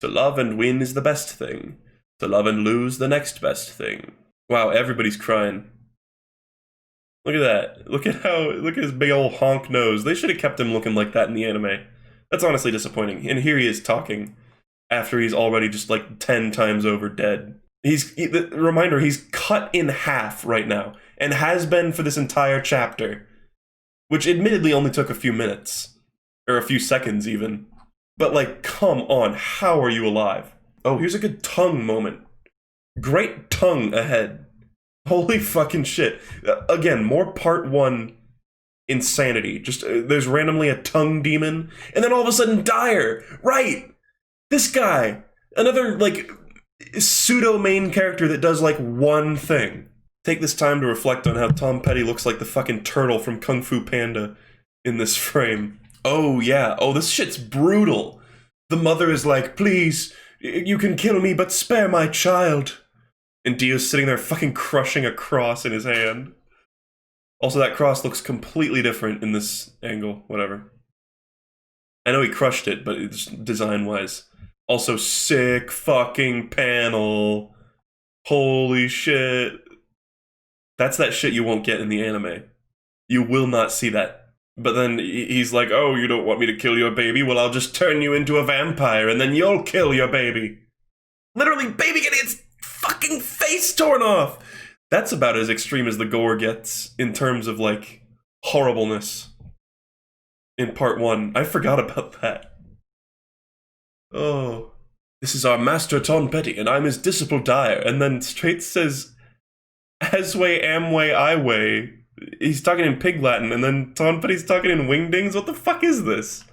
To love and win is the best thing. To love and lose, the next best thing. Wow, everybody's crying. Look at that. Look at his big old honk nose. They should have kept him looking like that in the anime. That's honestly disappointing. And here he is talking after he's already just like 10 times over dead. Reminder, he's cut in half right now, and has been for this entire chapter, which admittedly only took a few minutes, or a few seconds even. But like, come on, how are you alive? Oh, here's a good tongue moment. Great tongue ahead. Holy fucking shit. Again, more part 1 insanity. Just, there's randomly a tongue demon, and then all of a sudden Dire! Right! This guy! Another, like, pseudo-main character that does, like, one thing. Take this time to reflect on how Tom Petty looks like the fucking turtle from Kung Fu Panda in this frame. Oh, yeah. Oh, this shit's brutal. The mother is like, please, you can kill me, but spare my child. And Dio's sitting there fucking crushing a cross in his hand. Also, that cross looks completely different in this angle. Whatever. I know he crushed it, but it's design-wise. Also, sick fucking panel. Holy shit. That's that shit you won't get in the anime. You will not see that. But then he's like, oh, you don't want me to kill your baby? Well, I'll just turn you into a vampire, and then you'll kill your baby. Literally, baby getting its fucking face torn off! That's about as extreme as the gore gets in terms of, like, horribleness in part 1. I forgot about that. Oh. This is our master Tom Petty, and I'm his disciple Dire. And then straight says, Asway, Amway, Iway. He's talking in Pig Latin, and then Tom Petty's talking in Wingdings? What the fuck is this?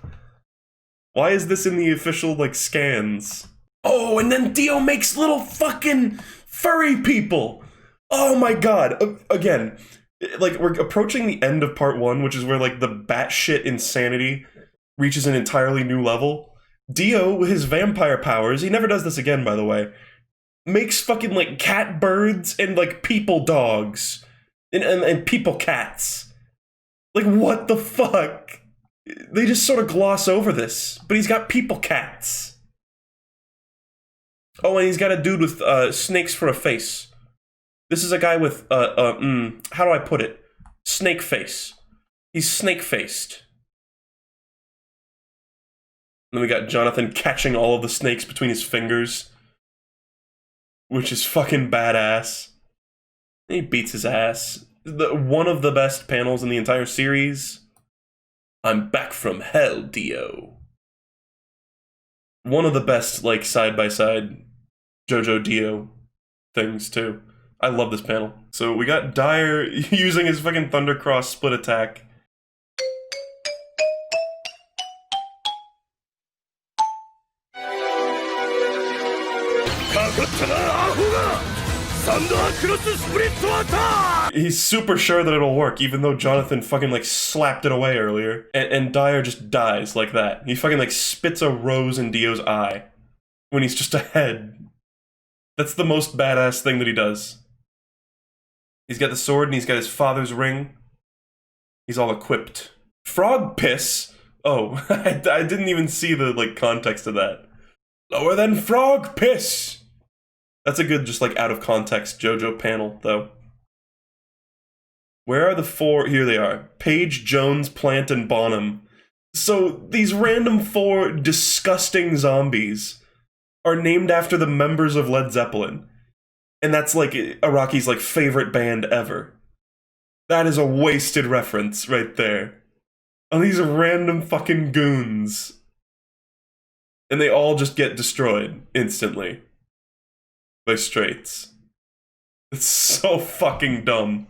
Why is this in the official, like, scans? Oh, and then Dio makes little fucking furry people! Oh my god. Again, like, we're approaching the end of part 1, which is where, like, the batshit insanity reaches an entirely new level. Dio, with his vampire powers, he never does this again, by the way, makes fucking, like, cat birds and, like, people dogs. And people cats. Like, what the fuck? They just sort of gloss over this. But he's got people cats. Oh, and he's got a dude with snakes for a face. This is a guy with, how do I put it? Snake face. He's snake-faced. then we got Jonathan catching all of the snakes between his fingers, which is fucking badass. And he beats his ass. One of the best panels in the entire series. I'm back from hell, Dio. One of the best, like, side-by-side Jojo Dio things, too. I love this panel. So we got Dyer using his fucking Thundercross split attack. He's super sure that it'll work, even though Jonathan fucking, like, slapped it away earlier. And Dyer just dies like that. He fucking, like, spits a rose in Dio's eye when he's just ahead. That's the most badass thing that he does. He's got the sword and he's got his father's ring. He's all equipped. Frog piss? Oh, I didn't even see the, like, context of that. Lower than frog piss! That's a good, just, like, out of context JoJo panel, though. Where are the four? Here they are. Paige, Jones, Plant, and Bonham. So, these random 4 disgusting zombies are named after the members of Led Zeppelin. And that's, like, Araki's, like, favorite band ever. That is a wasted reference right there. And these random fucking goons. And they all just get destroyed instantly. By Straits. It's so fucking dumb.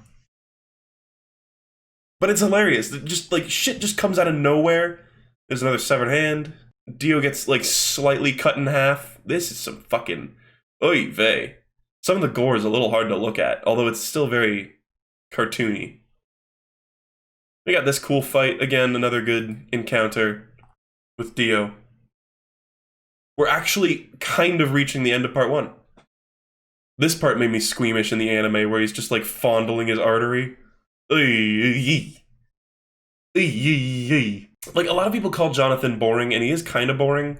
But it's hilarious. Just, like, shit just comes out of nowhere. There's another severed hand. Dio gets, like, slightly cut in half. This is some fucking... Oy vey. Some of the gore is a little hard to look at, although it's still very cartoony. We got this cool fight. Again, another good encounter with Dio. We're actually kind of reaching the end of part 1. This part made me squeamish in the anime, where he's just, like, fondling his artery. Like, a lot of people call Jonathan boring, and he is kind of boring,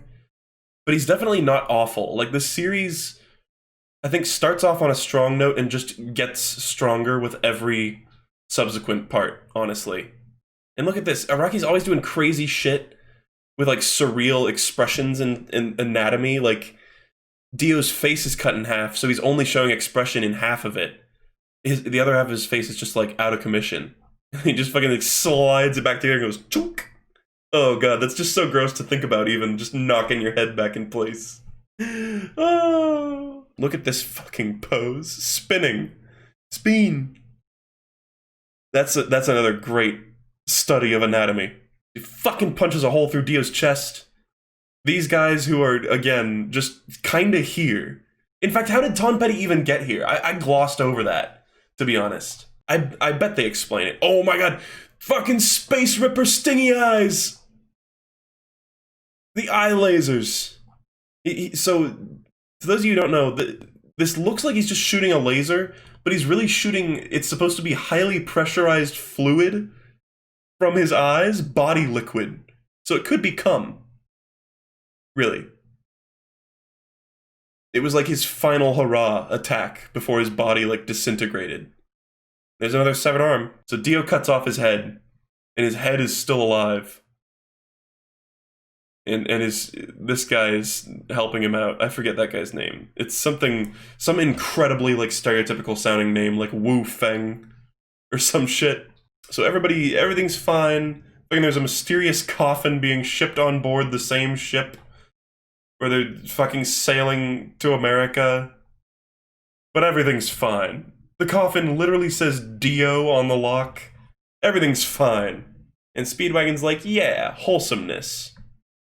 but he's definitely not awful. Like, the series, I think, starts off on a strong note and just gets stronger with every subsequent part, honestly. And look at this. Araki's always doing crazy shit with, like, surreal expressions and anatomy. Like, Dio's face is cut in half, so he's only showing expression in half of it. The other half of his face is just, like, out of commission. He just fucking, like, slides it back together and goes, chunk! Oh god, that's just so gross to think about, even just knocking your head back in place. Oh, look at this fucking pose. Spinning. Spin. That's another great study of anatomy. He fucking punches a hole through Dio's chest. These guys who are, again, just kinda here. In fact, how did Tom Petty even get here? I glossed over that, to be honest. I bet they explain it. Oh my god! Fucking Space Ripper stingy eyes! The eye lasers. So, to those of you who don't know, this looks like he's just shooting a laser, but he's really shooting, it's supposed to be highly pressurized fluid from his eyes, body liquid. So it could be cum. Really. It was like his final hurrah attack before his body, like, disintegrated. There's another severed arm. So Dio cuts off his head, and his head is still alive. And this guy is helping him out. I forget that guy's name. It's some incredibly, like, stereotypical sounding name, like Wu Feng or some shit. So everything's fine. And there's a mysterious coffin being shipped on board the same ship where they're fucking sailing to America. But everything's fine. The coffin literally says Dio on the lock. Everything's fine. And Speedwagon's like, yeah, wholesomeness.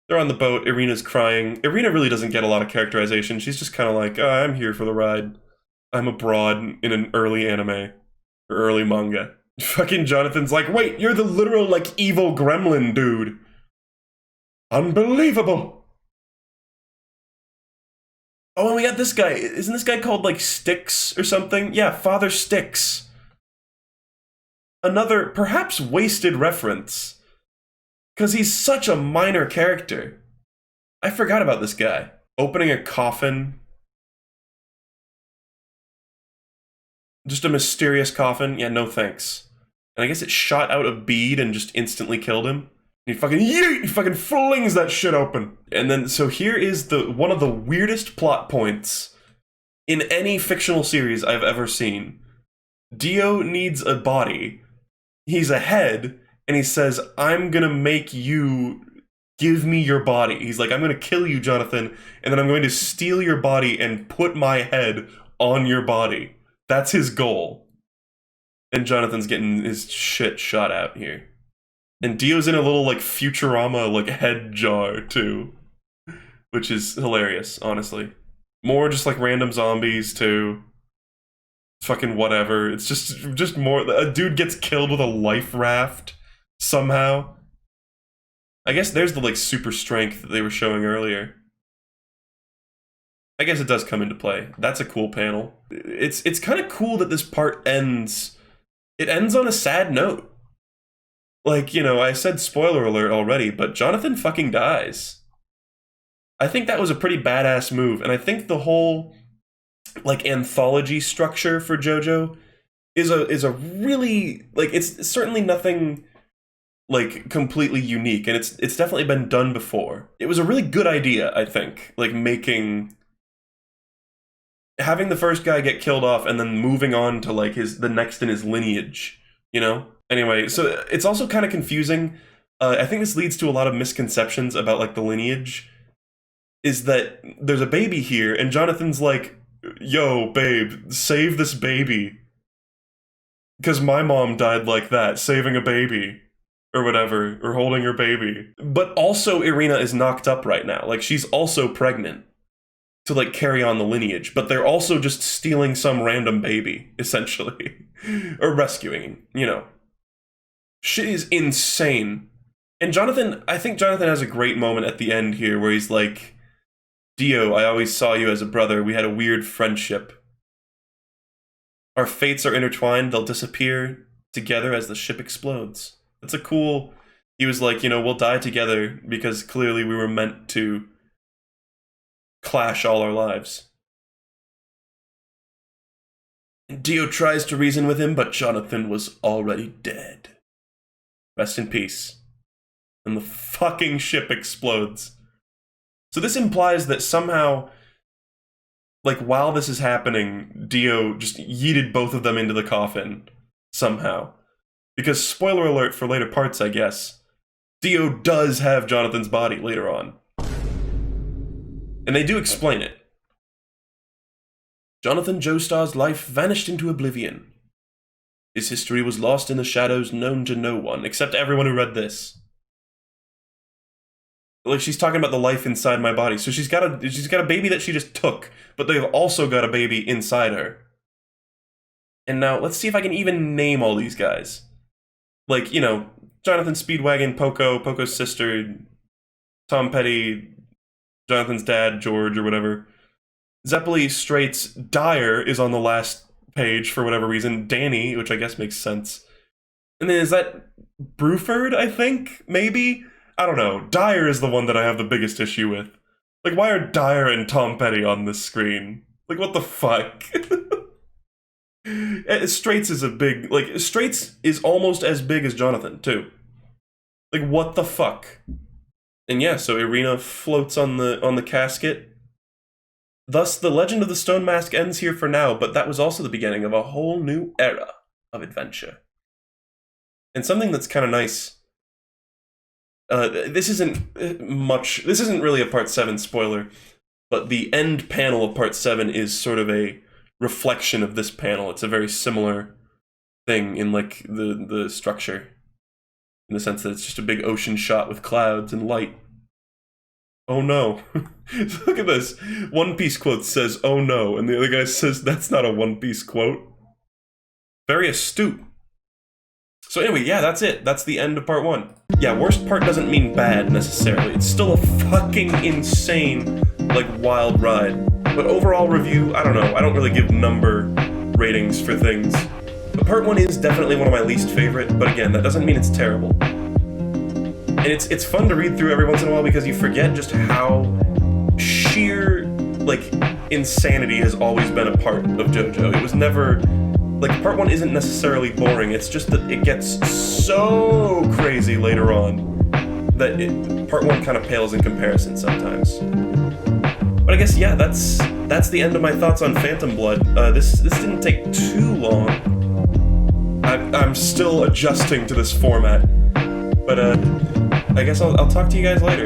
They're on the boat, Irina's crying. Irina really doesn't get a lot of characterization. She's just kind of like, oh, I'm here for the ride. I'm abroad in an early anime. Or early manga. Fucking Jonathan's like, wait, you're the literal, like, evil gremlin dude. Unbelievable. Oh, and we got this guy. Isn't this guy called, like, Styx or something? Yeah, Father Styx. Another, perhaps wasted reference. Because he's such a minor character. I forgot about this guy. Opening a coffin. Just a mysterious coffin. Yeah, no thanks. And I guess it shot out a bead and just instantly killed him. He fucking yeet! He fucking flings that shit open. And then, so here is one of the weirdest plot points in any fictional series I've ever seen. Dio needs a body. He's a head, and he says, I'm gonna make you give me your body. He's like, I'm gonna kill you, Jonathan, and then I'm going to steal your body and put my head on your body. That's his goal. And Jonathan's getting his shit shot out here. And Dio's in a little, like, Futurama, like, head jar, too. Which is hilarious, honestly. More just, like, random zombies, too. Fucking whatever. It's just more... A dude gets killed with a life raft, somehow. I guess there's the, like, super strength that they were showing earlier. I guess it does come into play. That's a cool panel. It's kind of cool that this part ends... It ends on a sad note. Like, you know, I said spoiler alert already, but Jonathan fucking dies. I think that was a pretty badass move, and I think the whole, like, anthology structure for JoJo is a really, like, it's certainly nothing, like, completely unique, and it's definitely been done before. It was a really good idea, I think, like, having the first guy get killed off and then moving on to, like, the next in his lineage, you know? Anyway, so it's also kind of confusing. I think this leads to a lot of misconceptions about, like, the lineage. Is that there's a baby here, and Jonathan's like, yo, babe, save this baby. Because my mom died like that, saving a baby. Or whatever, or holding her baby. But also Irina is knocked up right now. Like, she's also pregnant to, like, carry on the lineage. But they're also just stealing some random baby, essentially. Or rescuing, you know. Shit is insane. And Jonathan, I think Jonathan has a great moment at the end here where he's like, Dio, I always saw you as a brother. We had a weird friendship. Our fates are intertwined. They'll disappear together as the ship explodes. That's a cool... He was like, you know, we'll die together because clearly we were meant to clash all our lives. Dio tries to reason with him, but Jonathan was already dead. Rest in peace. And the fucking ship explodes. So this implies that somehow, like, while this is happening, Dio just yeeted both of them into the coffin. Somehow. Because, spoiler alert for later parts, I guess, Dio does have Jonathan's body later on. And they do explain it. Jonathan Joestar's life vanished into oblivion. His history was lost in the shadows, known to no one, except everyone who read this. Like, she's talking about the life inside my body. So she's got a baby that she just took, but they've also got a baby inside her. And now, let's see if I can even name all these guys. Like, you know, Jonathan Speedwagon, Poco's sister, Tom Petty, Jonathan's dad, George, or whatever. Zeppeli, Straits, Dyer is on the last page for whatever reason. Danny, which I guess makes sense. And then is that Bruford, I think? Maybe? I don't know. Dyer is the one that I have the biggest issue with. Like, why are Dyer and Tom Petty on this screen? Like, what the fuck? Straits is a big... Like, Straits is almost as big as Jonathan, too. Like, what the fuck? And yeah, so Irina floats on the casket. Thus, the legend of the Stone Mask ends here for now, but that was also the beginning of a whole new era of adventure. And something that's kind of nice... this isn't really a Part 7 spoiler, but the end panel of Part 7 is sort of a reflection of this panel. It's a very similar thing in, like, the structure, in the sense that it's just a big ocean shot with clouds and light. Oh no. Look at this. One Piece quote says, oh no, and the other guy says, that's not a One Piece quote. Very astute. So anyway, yeah, that's it. That's the end of Part 1. Yeah, worst part doesn't mean bad, necessarily. It's still a fucking insane, like, wild ride. But overall review, I don't know. I don't really give number ratings for things. But Part 1 is definitely one of my least favorite, but again, that doesn't mean it's terrible. And it's fun to read through every once in a while because you forget just how sheer, like, insanity has always been a part of JoJo. It was never... Like, Part 1 isn't necessarily boring, it's just that it gets so crazy later on part 1 kind of pales in comparison sometimes. But I guess, yeah, that's the end of my thoughts on Phantom Blood. This didn't take too long. I'm still adjusting to this format, but I guess I'll talk to you guys later.